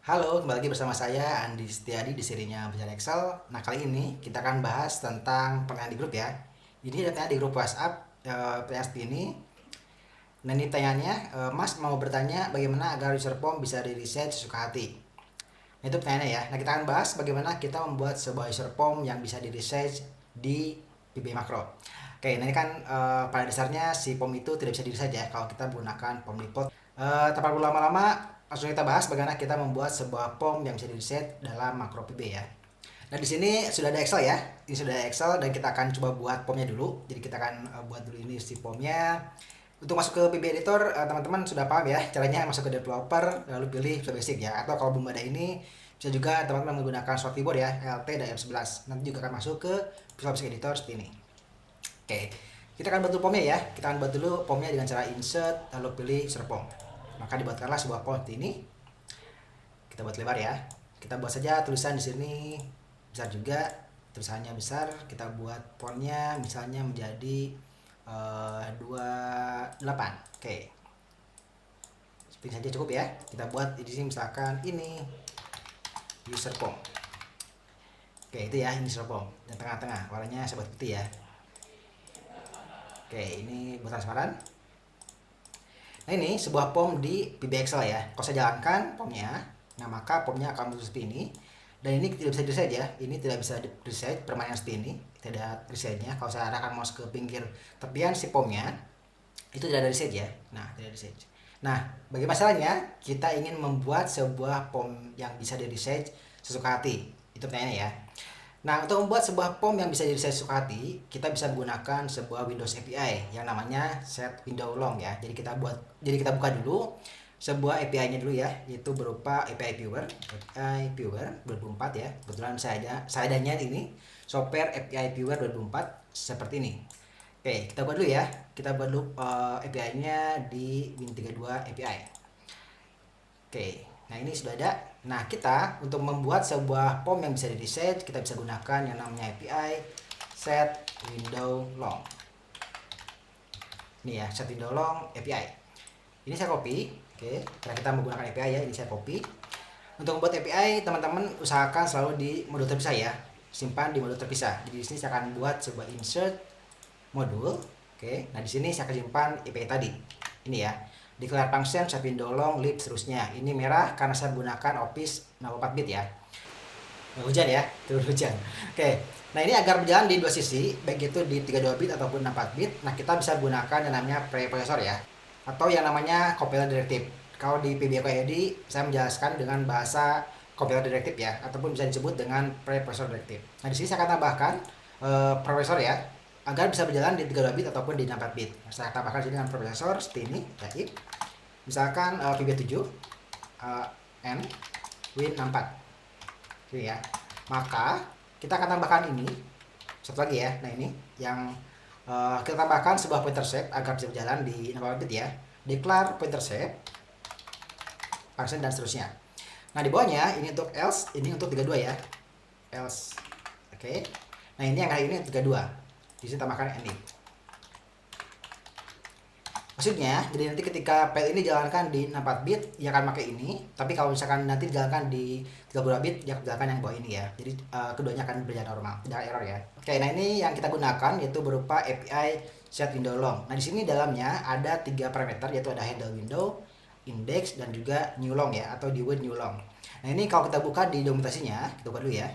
Halo, kembali lagi bersama saya Andi Setiadi di serinya Belajar Excel. Nah, kali ini kita akan bahas tentang pertanyaan di grup ya. Ini ada pertanyaan di grup WhatsApp pertanyaan seperti ini. Nah, ini pertanyaannya, Mas mau bertanya bagaimana agar user form bisa di-reset sesuka hati. Nah, itu pertanyaannya ya. Nah, kita akan bahas bagaimana kita membuat sebuah user form yang bisa di-reset di VB Macro. Oke, nah ini kan pada dasarnya si form itu tidak bisa di-reset ya kalau kita menggunakan form default. Tanpa perlu lama-lama, langsung kita bahas bagaimana kita membuat sebuah form yang bisa di-reset dalam makro VB ya. Nah, di sini sudah ada Excel ya. Ini sudah ada Excel dan kita akan coba buat formnya dulu. Jadi kita akan buat dulu ini si formnya. Untuk masuk ke VB Editor, teman-teman sudah paham ya caranya masuk ke developer lalu pilih Visual Basic ya. Atau kalau belum ada ini bisa juga teman-teman menggunakan short keyboard ya, LT dan F11. Nanti juga akan masuk ke Visual Basic Editor seperti ini. Oke, kita akan buat dulu formnya ya. Kita akan buat dulu formnya dengan cara insert lalu pilih insert form. Maka dibuatkanlah sebuah form seperti ini. Kita buat lebar ya. Kita buat saja tulisan di sini besar juga, tulisannya besar. Kita buat fontnya misalnya menjadi 28. Oke, seperti saja cukup ya. Kita buat di sini misalkan ini user form. Oke, itu ya ini user form. Dan tengah-tengah warnanya saya buat putih ya. Oke, ini buat transparan. Nah, ini sebuah form di VB Excel ya. Kalau saya jalankan formnya, nah maka formnya akan muncul seperti ini. Dan ini tidak bisa di-reset ya. Ini tidak bisa di-reset permanen seperti ini. Tidak ada resetnya. Kalau saya arahkan mouse ke pinggir tepian si formnya, itu tidak ada reset ya. Nah, tidak ada reset. Nah, bagi masalahnya kita ingin membuat sebuah form yang bisa di-reset sesuka hati. Itu pertanyaannya ya. Nah, untuk membuat sebuah form yang bisa di-reset sesuka hati, kita bisa menggunakan sebuah Windows API yang namanya set window long ya. Jadi kita buka dulu sebuah API-nya dulu ya, yaitu berupa API Viewer 2004 ya. Kebetulan saya adanya ini software API Viewer 2004 seperti ini. Oke, kita buat dulu ya. Kita buat dulu API-nya di Win32 API. Oke, nah ini sudah ada. Nah, kita untuk membuat sebuah form yang bisa di-reset, kita bisa gunakan yang namanya API set window long. Ini ya, set window long API. Ini saya copy. Oke, karena kita menggunakan API ya, ini saya copy. Untuk membuat API, teman-teman usahakan selalu di modul terpisah ya. Simpan di modul terpisah. Jadi di sini saya akan buat sebuah insert modul. Oke, nah di sini saya akan simpan API tadi. Ini ya. Declare function set window long lib seterusnya. Ini merah karena saya menggunakan Office 64 bit ya. Hujan ya, turun hujan. Oke. Nah, ini agar berjalan di dua sisi, baik itu di 32 bit ataupun 64 bit. Nah, kita bisa gunakan yang namanya preprocessor ya, atau yang namanya compiler directive. Kalau di PBQID saya menjelaskan dengan bahasa compiler directive ya, ataupun bisa disebut dengan preprocessor directive. Nah, di sini saya akan tambahkan preprocessor ya, agar bisa berjalan di 32 bit ataupun di 64 bit. Saya tambahkan sini dengan preprocessor seperti ini, ya, misalkan VB7 N Win64. Oke ya. Maka kita akan tambahkan ini satu lagi ya. Nah, ini yang kita tambahkan sebuah pointer shape agar bisa berjalan di 64 bit ya. Declare pointer shape function dan seterusnya. Nah, di bawahnya ini untuk else, ini untuk 32 ya. Else. Oke. Nah, ini yang kali ini 32. Di sini tambahkan ending. Maksudnya, jadi nanti ketika file ini dijalankan di 64 bit, ia akan pakai ini. Tapi kalau misalkan nanti dijalankan di 32 bit, dia akan jalankan yang bawah ini ya. Jadi keduanya akan berjalan normal, tidak error ya. Oke, nah ini yang kita gunakan yaitu berupa API set window long. Nah, di sini dalamnya ada 3 parameter yaitu ada handle window, index dan juga new long ya, atau dewey new long. Nah, ini kalau kita buka di dokumentasinya, kita buka dulu ya.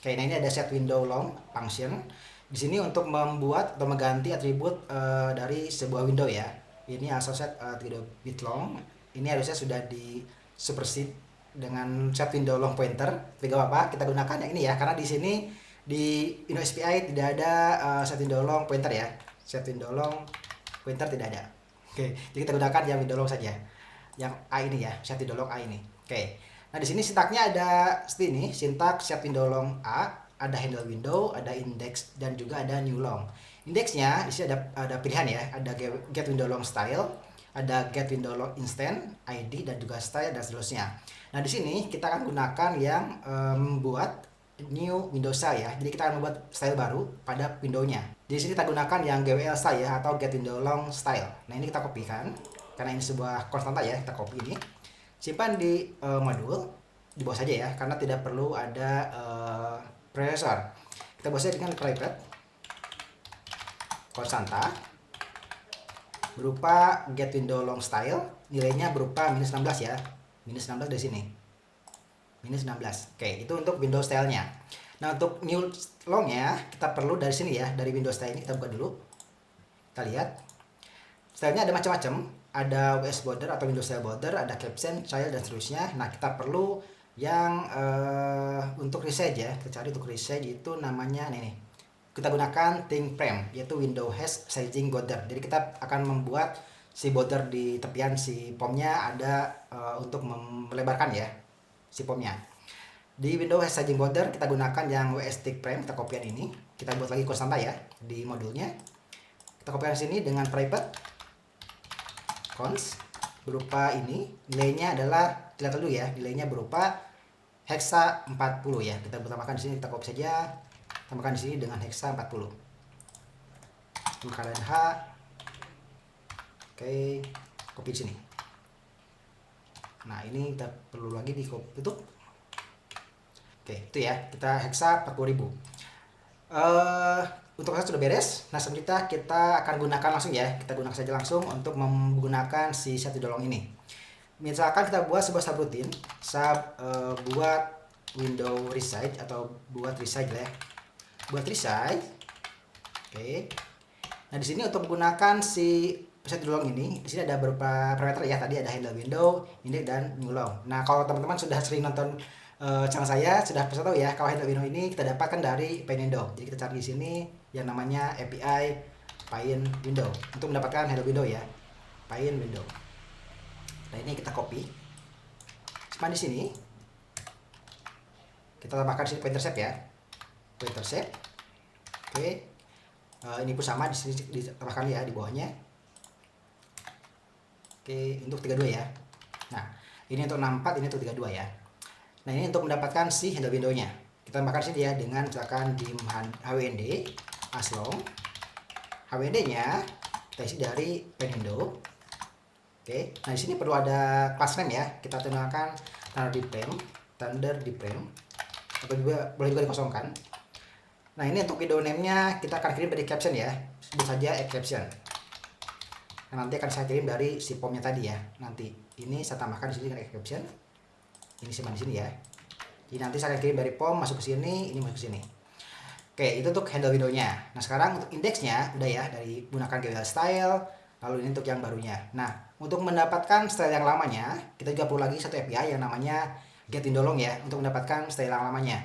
Oke, nah ini ada set window long function. Di sini untuk membuat atau mengganti atribut dari sebuah window ya. Ini associate 32 bit long. Ini harusnya sudah di supersede dengan set window long pointer. Tapi gak apa-apa, kita gunakan yang ini ya, karena di sini di Windows API tidak ada set window long pointer ya. Set window long pointer tidak ada. Oke, jadi kita gunakan yang window long saja. Yang A ini ya, set window long A ini. Oke. Nah, di sini sintaknya ada seperti ini, sintak set window long A, ada handle window, ada index dan juga ada new long. Indeksnya di sini ada pilihan ya, ada get window long style, ada get window long instant, ID dan juga style dan seterusnya. Nah, di sini kita akan gunakan yang membuat new window style ya. Jadi kita akan membuat style baru pada windownya. Di sini kita gunakan yang GWL style ya, atau get window long style. Nah, ini kita kopikan karena ini sebuah konstanta ya, kita copy ini. simpan di modul di bawah saja ya, karena tidak perlu ada processor. Kita buat saja dengan private konstanta berupa get window long style, nilainya berupa -16 ya, -16 dari sini, -16. Oke, itu untuk window stylenya. Nah, untuk new longnya kita perlu dari sini ya, dari window style ini kita buka dulu. Kita lihat stylenya ada macam-macam, ada WS border atau window style border, ada caption, child, dan seterusnya. Nah, kita perlu yang untuk resize ya. Kita cari untuk resize itu namanya nih. Kita gunakan think frame, yaitu window has sizing border. Jadi kita akan membuat si border di tepian si pomnya ada untuk melebarkan ya si pomnya. Di window has sizing border kita gunakan yang WS think frame. Kita kopikan ini, kita buat lagi konstanta ya di modulnya. Kita kopikan sini dengan private cons berupa ini, nilainya adalah, lihat dulu ya, nilainya berupa hexa 40 ya. Kita tambahkan di sini, kita copy saja, tambahkan di sini dengan hexa 40. Kalian H. Oke, copy di sini. Nah, ini kita perlu lagi di tutup. Oke, itu ya, kita hexa 40.000. Untuk proses sudah beres. Nah, selanjutnya kita akan gunakan langsung ya. Kita gunakan saja langsung untuk menggunakan si set dolong ini. Misalkan kita buat sebuah subroutine, buat window resize atau buat resize ya. Buat resize. Oke. Nah, di sini untuk menggunakan si set dolong ini, di sini ada beberapa parameter ya. Tadi ada handle window, index, dan new long. Nah, kalau teman-teman sudah sering nonton channel saya sudah pasti tahu ya, kalau handle window ini kita dapatkan dari Paint Window. Jadi kita cari di sini yang namanya API Paint Window untuk mendapatkan handle window ya, Paint Window. Nah, ini kita copy, simpan di sini. Kita tambahkan di sini pointer shape ya, pointer shape. Oke, ini pun sama di sini ditambahkan ya di bawahnya. Oke, untuk 32 ya. Nah, ini untuk 64, ini untuk 32 ya. Nah, ini untuk mendapatkan si handle window-nya. Kita tambahkan sini ya dengan misalkan dim hwnd aslong. hwnd-nya kita isi dari paint window. Oke. Nah, di sini perlu ada class name ya. Kita gunakan thunder di frame atau juga boleh juga dikosongkan. Nah, ini untuk video name-nya kita akan kirim dari caption ya. Sebut saja caption. Nah, nanti akan saya kirim dari si pomnya tadi ya. Nanti ini saya tambahkan di sini dengan caption. Ini simpan di sini ya. Jadi nanti saya akan kirim dari pom masuk ke sini, ini masuk ke sini. Oke, itu untuk handle window-nya. Nah, sekarang untuk indeksnya udah ya, dari gunakan GWL style, lalu ini untuk yang barunya. Nah, untuk mendapatkan style yang lamanya, kita juga perlu lagi satu API yang namanya get window long ya, untuk mendapatkan style yang lamanya.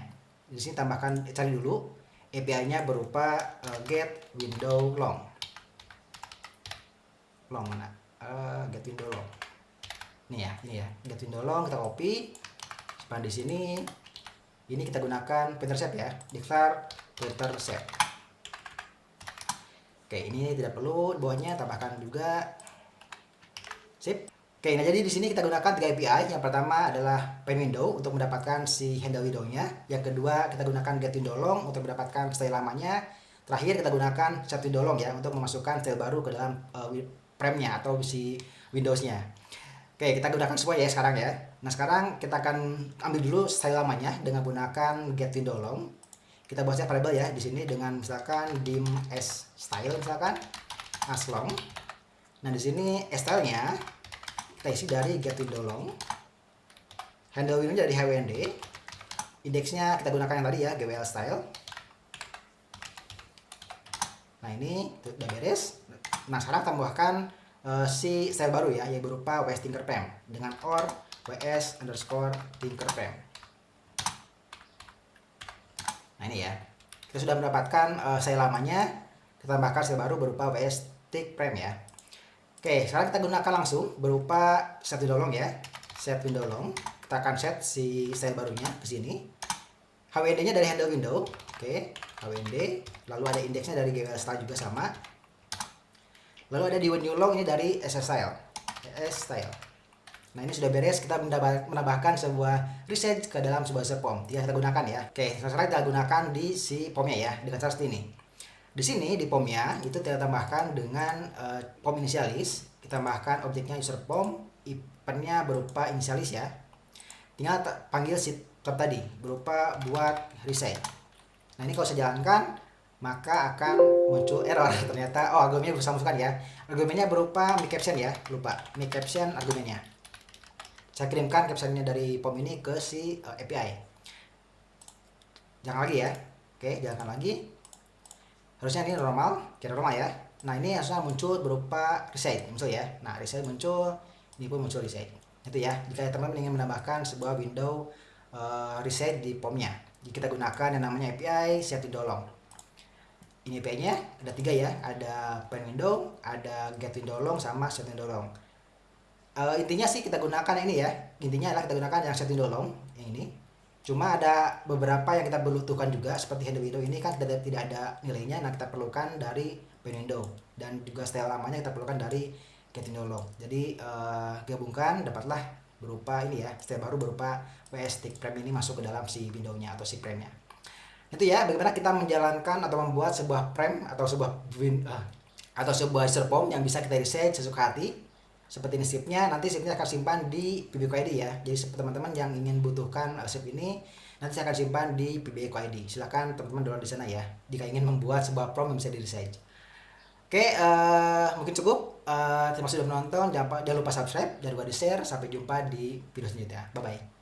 Di sini tambahkan, cari dulu API-nya berupa get window long. Long mana? Get window long. Ini ya, get window long, kita copy, simpan di sini. Ini kita gunakan pointer shape ya, declare pointer shape. Oke, ini tidak perlu, di bawahnya tambahkan juga. Sip. Oke, nah jadi di sini kita gunakan 3 API. Yang pertama adalah paint window untuk mendapatkan si handle window-nya. Yang kedua kita gunakan get window long untuk mendapatkan style lamanya. Terakhir kita gunakan set window long ya untuk memasukkan style baru ke dalam frame-nya atau si Windows-nya. Oke, kita gunakan semua ya sekarang ya. Nah, sekarang kita akan ambil dulu style lamanya dengan menggunakan get window long. Kita buat variable ya di sini dengan misalkan dim as style misalkan as long. Nah, di sini style-nya kita isi dari get window long. Handle window dari hwnd. Indeksnya kita gunakan yang tadi ya, GWL style. Nah, ini sudah beres. Nah, sekarang tambahkan si style baru ya, yang berupa WS Tinkerpem dengan or WS underscore Tinkerpem. Nah, ini ya, kita sudah mendapatkan style lamanya. Kita tambahkan style baru berupa WS Tinkerpem ya. Oke, sekarang kita gunakan langsung berupa set window long ya, set window long. Kita akan set si style barunya ke sini. hwnd-nya dari handle window. Oke, hwnd, lalu ada indeksnya dari GWL style juga sama. Lalu ada di new long ini dari SS style. Nah, ini sudah beres. Kita menambahkan sebuah reset ke dalam sebuah pom. Kita gunakan ya. Oke, sekarang kita gunakan di si pomnya ya dengan cara seperti ini. Di sini di pomnya itu kita tambahkan dengan pom inisialis. Kita tambahkan objeknya user pom pennya berupa inisialis ya. Tinggal panggil si tab tadi berupa buat reset. Nah ini kalau saya jalankan maka akan muncul error ternyata. Oh, argumennya bisa masukkan ya. Argumennya berupa make caption ya, lupa make caption argumennya. Saya kirimkan captionnya dari POM ini ke si API. Jangan lagi ya. Oke, jalankan lagi. Harusnya ini normal, kira normal ya. Nah ini harusnya muncul berupa reset muncul ya. Nah reset muncul, ini pun muncul reset. Itu ya. Jika teman-teman ingin menambahkan sebuah window reset di POM-nya, kita gunakan yang namanya API set window long. Ini API-nya ada 3 ya, ada parent window, ada get window long, sama set window long. Intinya sih kita gunakan ini ya. Intinya adalah kita gunakan yang set window long yang ini. Cuma ada beberapa yang kita butuhkan juga seperti header window ini kan tidak ada nilainya. Nah kita perlukan dari parent window, dan juga style lamanya kita perlukan dari get window long. Jadi gabungkan dapatlah berupa ini ya, style baru berupa WS stick frame ini masuk ke dalam si window-nya atau si frame-nya. Itu ya bagaimana kita menjalankan atau membuat sebuah frame atau sebuah user form yang bisa kita reset sesuka hati. Seperti ini scriptnya, nanti scriptnya akan simpan di PBQID ya. Jadi teman-teman yang ingin butuhkan script ini nanti saya akan simpan di PBQID. Silahkan teman-teman download di sana ya, jika ingin membuat sebuah form yang bisa di reset. Oke, mungkin cukup. Terima kasih sudah menonton. Jangan lupa subscribe, jangan lupa di share. Sampai jumpa di video selanjutnya. Bye bye.